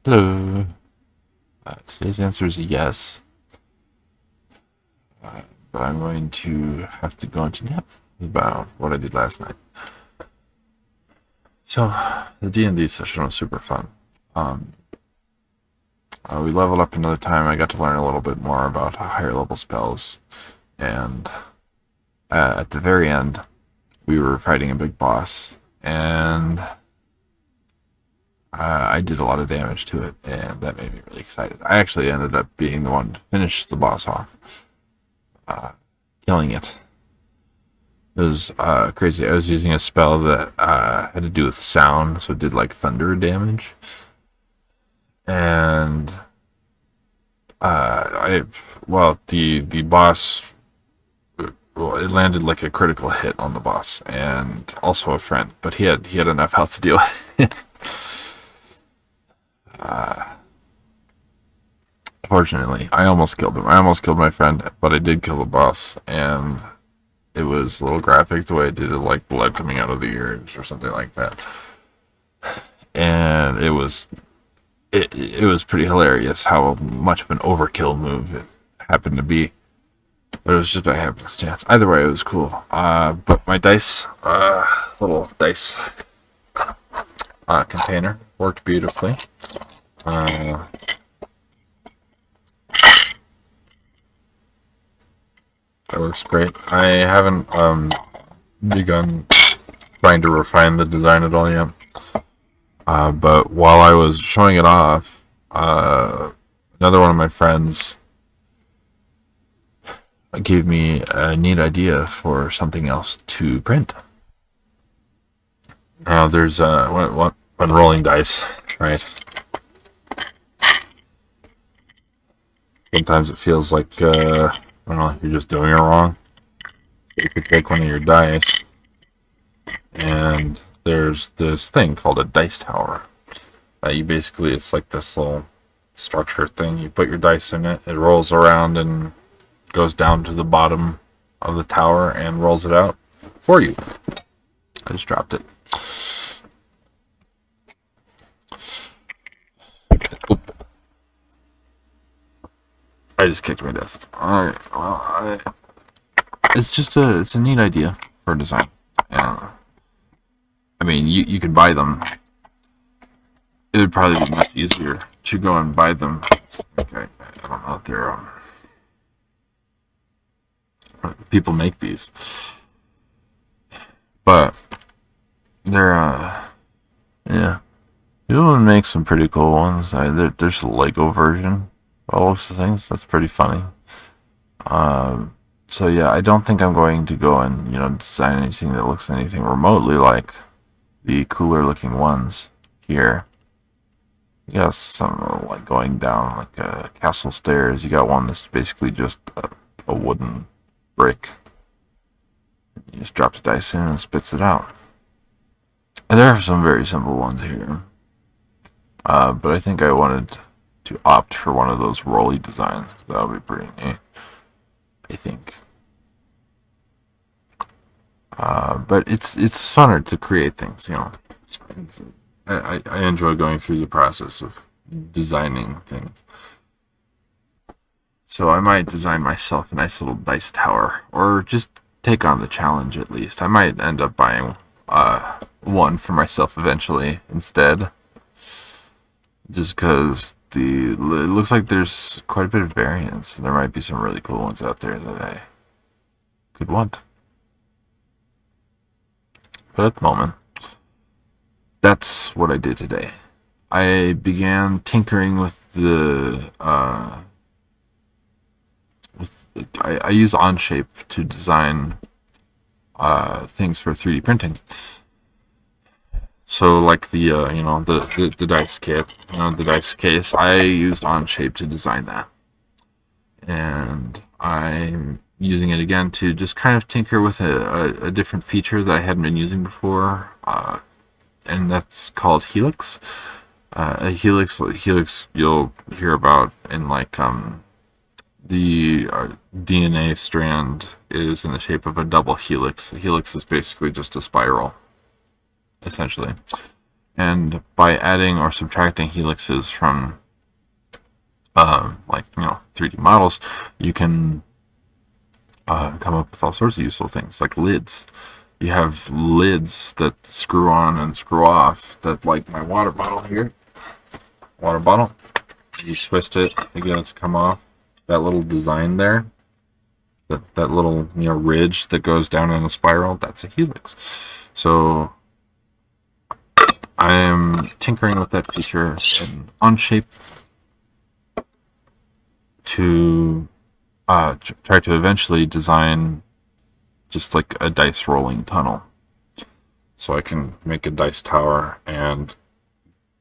Hello. Today's answer is yes, but I'm going to have to go into depth about what I did last night. So, the D&D session was super fun. Um, we leveled up another time. I got to learn a little bit more about higher level spells, and at the very end, we were fighting a big boss, and I did a lot of damage to it, and that made me really excited. I actually ended up being the one to finish the boss off, killing it. It was crazy. I was using a spell that had to do with sound, so it did like thunder damage. And the boss, well, it landed like a critical hit on the boss, and also a friend, but he had enough health to deal with it. Fortunately, I almost killed him. I almost killed my friend, but I did kill the boss, and it was a little graphic the way it did it, like blood coming out of the ears or something like that. And it was pretty hilarious how much of an overkill move it happened to be. But it was just by happenstance. Either way, it was cool. But my dice, little dice container, worked beautifully. Uh, that works great. I haven't begun trying to refine the design at all yet. But while I was showing it off, another one of my friends gave me a neat idea for something else to print. Now, there's when rolling dice, right? Sometimes it feels like I don't know, you're just doing it wrong. You could take one of your dice, and there's this thing called a dice tower. It's like this little structure thing. You put your dice in it, it rolls around and goes down to the bottom of the tower and rolls it out for you. I just dropped it. Oop. I just kicked my desk. Alright, well, it's a neat idea for a design. Yeah. I mean, you can buy them. It would probably be much easier to go and buy them. I don't know if they're people make these, but they're yeah. People make some pretty cool ones. There's a Lego version of all of the things. That's pretty funny. So yeah, I don't think I'm going to go and design anything that looks anything remotely like the cooler looking ones here. You got some like going down like castle stairs. You got one that's basically just a wooden brick. You just drop the dice in and it spits it out. And there are some very simple ones here. But I think I wanted to opt for one of those rolly designs. That would be pretty neat, I think. But it's funner to create things, I enjoy going through the process of designing things. So I might design myself a nice little dice tower, or just take on the challenge at least. I might end up buying one for myself eventually instead, just because it looks like there's quite a bit of variance, and there might be some really cool ones out there that I could want. But at the moment, that's what I did today. I began tinkering with I use Onshape to design things for 3D printing. So like the dice kit, the dice case, I used Onshape to design that, and I'm using it again to just kind of tinker with a different feature that I hadn't been using before, and that's called Helix. A helix you'll hear about in like the DNA strand is in the shape of a double helix. A helix is basically just a spiral, essentially. And by adding or subtracting helixes from like 3D models, you can come up with all sorts of useful things like lids. You have lids that screw on and screw off. That, like my water bottle here. Water bottle. You twist it to get it to come off. That little design there, that little ridge that goes down in a spiral, that's a helix. So I am tinkering with that feature in Onshape to try to eventually design just like a dice rolling tunnel. So I can make a dice tower and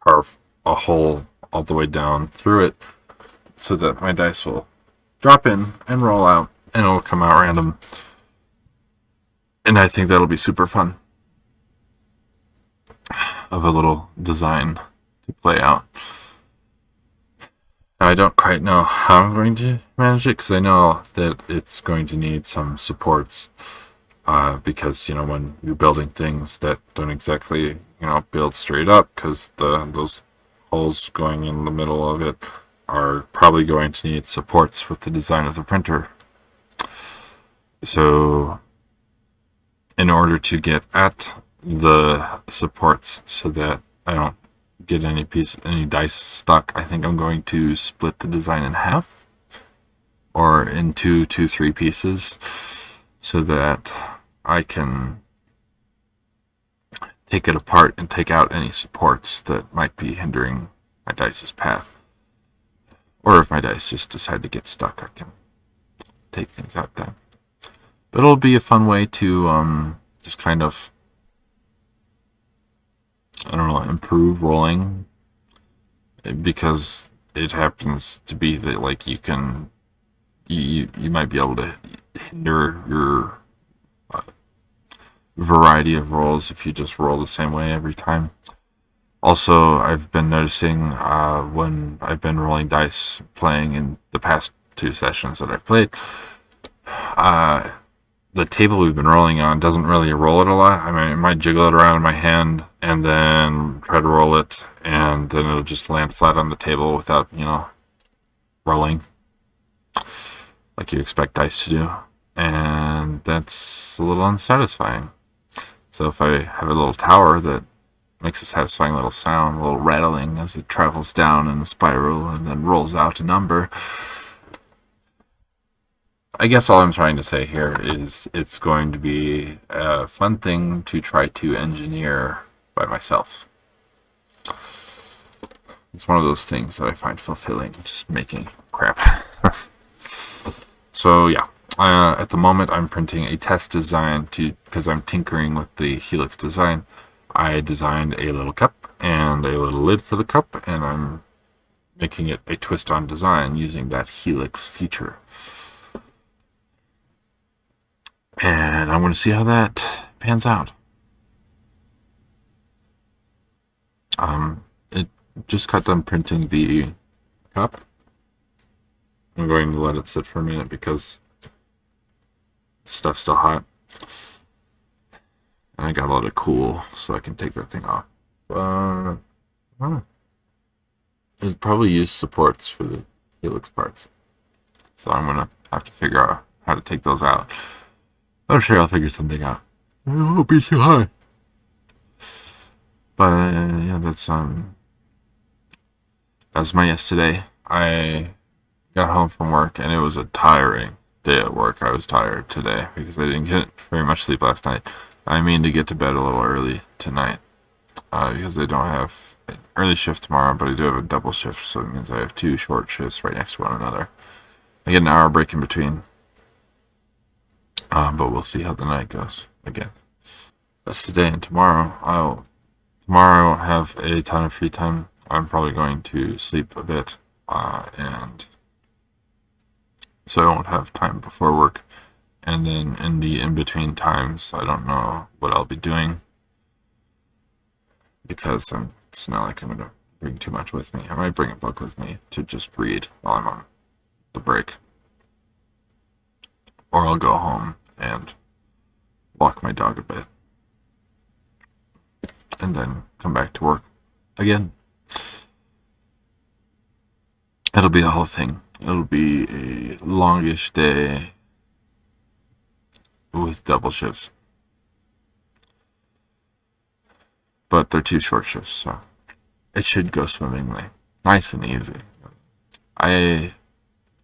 carve a hole all the way down through it so that my dice will drop in and roll out and it'll come out random. And I think that'll be super fun of a little design to play out. I don't quite know how I'm going to manage it because I know that it's going to need some supports because when you're building things that don't exactly build straight up, because those holes going in the middle of it are probably going to need supports with the design of the printer. So in order to get at the supports so that I don't get any dice stuck, I think I'm going to split the design in half or into 3 pieces so that I can take it apart and take out any supports that might be hindering my dice's path. Or if my dice just decide to get stuck, I can take things out then. But it'll be a fun way to just kind of, I don't know, improve rolling, because it happens to be that like you might be able to hinder your variety of rolls if you just roll the same way every time. Also, I've been noticing when I've been rolling dice playing in the past 2 sessions that I've played, the table we've been rolling on doesn't really roll it a lot. I mean, I might jiggle it around in my hand and then try to roll it, and then it'll just land flat on the table without, rolling like you expect dice to do. And that's a little unsatisfying. So if I have a little tower that makes a satisfying little sound, a little rattling as it travels down in a spiral and then rolls out a number, I guess all I'm trying to say here is it's going to be a fun thing to try to engineer by myself. It's one of those things that I find fulfilling, just making crap. So yeah, at the moment I'm printing a test design because I'm tinkering with the Helix design. I designed a little cup and a little lid for the cup, and I'm making it a twist-on design using that Helix feature. And I want to see how that pans out. It just got done printing the cup. I'm going to let it sit for a minute because stuff's still hot. And I gotta let it cool so I can take that thing off. I probably use supports for the Helix parts. So I'm gonna have to figure out how to take those out. I'm sure I'll figure something out. It won't be too hard. But yeah, that's my yesterday. I got home from work and it was a tiring day at work. I was tired today because I didn't get very much sleep last night. I mean to get to bed a little early tonight because I don't have an early shift tomorrow, but I do have a double shift, so it means I have 2 short shifts right next to one another. I get an hour break in between. But we'll see how the night goes, I guess. That's today, and tomorrow I won't have a ton of free time. I'm probably going to sleep a bit, and so I won't have time before work. And then in the in-between times, I don't know what I'll be doing because it's not like I'm going to bring too much with me. I might bring a book with me to just read while I'm on the break. Or I'll go home and walk my dog a bit. and then come back to work again. It'll be a whole thing. It'll be a longish day with double shifts. But they're 2 short shifts, so it should go swimmingly. Nice and easy. I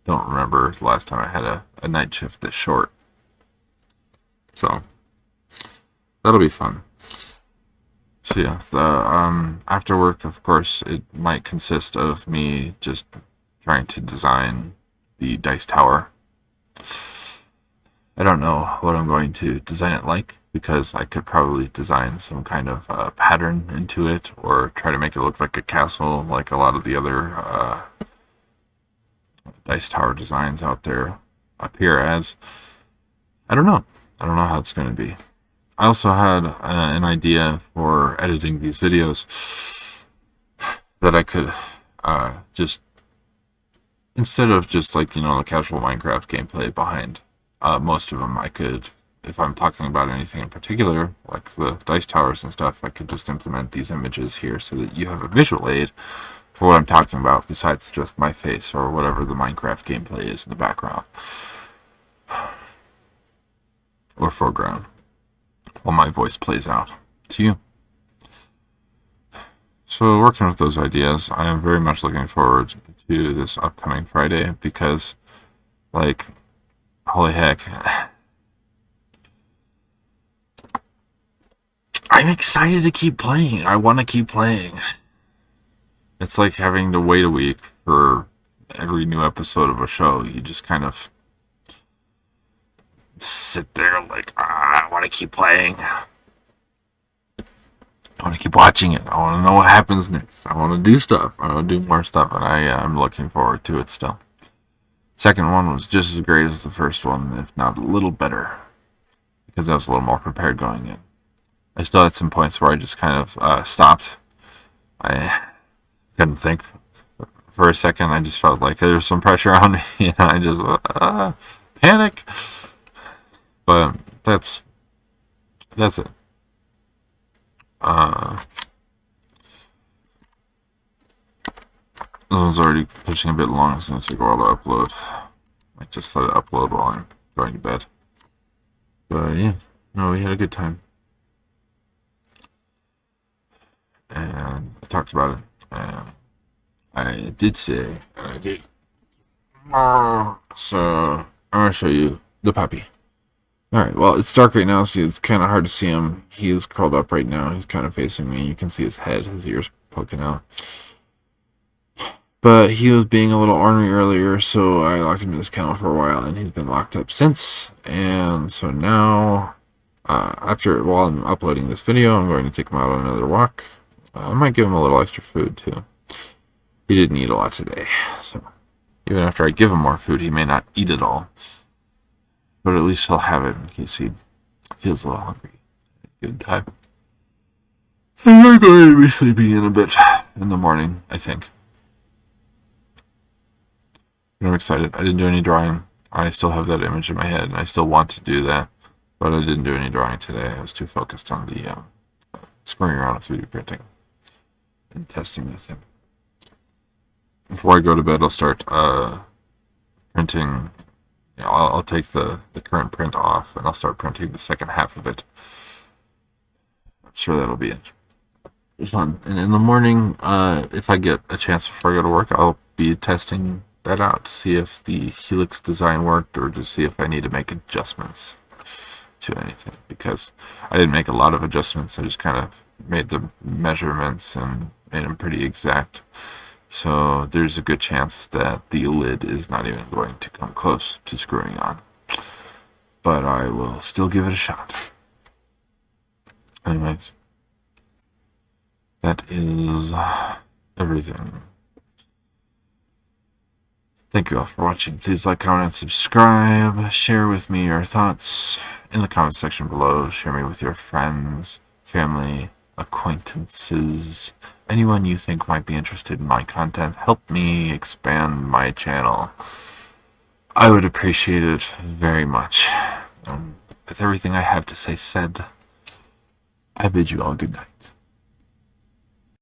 don't remember the last time I had a night shift this short. So that'll be fun. So yeah, after work, of course, it might consist of me just trying to design the dice tower. I don't know what I'm going to design it like, because I could probably design some kind of pattern into it, or try to make it look like a castle, like a lot of the other dice tower designs out there appear as. I don't know. I don't know how it's going to be. I also had an idea for editing these videos that I could just, instead of just like, the casual Minecraft gameplay behind most of them, I could, if I'm talking about anything in particular, like the dice towers and stuff, I could just implement these images here so that you have a visual aid for what I'm talking about, besides just my face or whatever the Minecraft gameplay is in the background or foreground, while my voice plays out to you. So working with those ideas, I am very much looking forward to this upcoming Friday, because, like, holy heck, I'm excited to keep playing. I want to keep playing. It's like having to wait a week for every new episode of a show. You just kind of sit there like, I want to keep playing. I want to keep watching it. I want to know what happens next. I want to do stuff. I want to do more stuff, and I'm looking forward to it still. Second one was just as great as the first one, if not a little better, because I was a little more prepared going in. I still had some points where I just kind of stopped. I couldn't think for a second. I just felt like there was some pressure on me, and I just panic. But that's it. This one's already pushing a bit long. It's going to take a while to upload. I just let it upload while I'm going to bed. But yeah, no, we had a good time. And I talked about it. And I did say, and I did. So I'm going to show you the puppy. Alright, well, it's dark right now, so it's kind of hard to see him. He is curled up right now. He's kind of facing me. You can see his head, his ears poking out. But he was being a little ornery earlier, so I locked him in his kennel for a while, and he's been locked up since. And so now, while I'm uploading this video, I'm going to take him out on another walk. I might give him a little extra food, too. He didn't eat a lot today, so even after I give him more food, he may not eat it all. But at least he'll have it in case he feels a little hungry. Good time. And I'm going to be sleeping in a bit in the morning, I think. But I'm excited. I didn't do any drawing. I still have that image in my head, and I still want to do that. But I didn't do any drawing today. I was too focused on the screwing around with 3D printing and testing the thing. Before I go to bed, I'll start printing. I'll take the current print off, and I'll start printing the second half of it. I'm sure that'll be it. It's fun. And in the morning, if I get a chance before I go to work, I'll be testing that out to see if the helix design worked, or to see if I need to make adjustments to anything. Because I didn't make a lot of adjustments. I just kind of made the measurements and made them pretty exact. So there's a good chance that the lid is not even going to come close to screwing on. But I will still give it a shot. Anyways, that is everything. Thank you all for watching. Please like, comment, and subscribe. Share with me your thoughts in the comment section below. Share me with your friends, family, acquaintances, anyone you think might be interested in my content. Help me expand my channel. I would appreciate it very much. With everything I have to say said, I bid you all good night.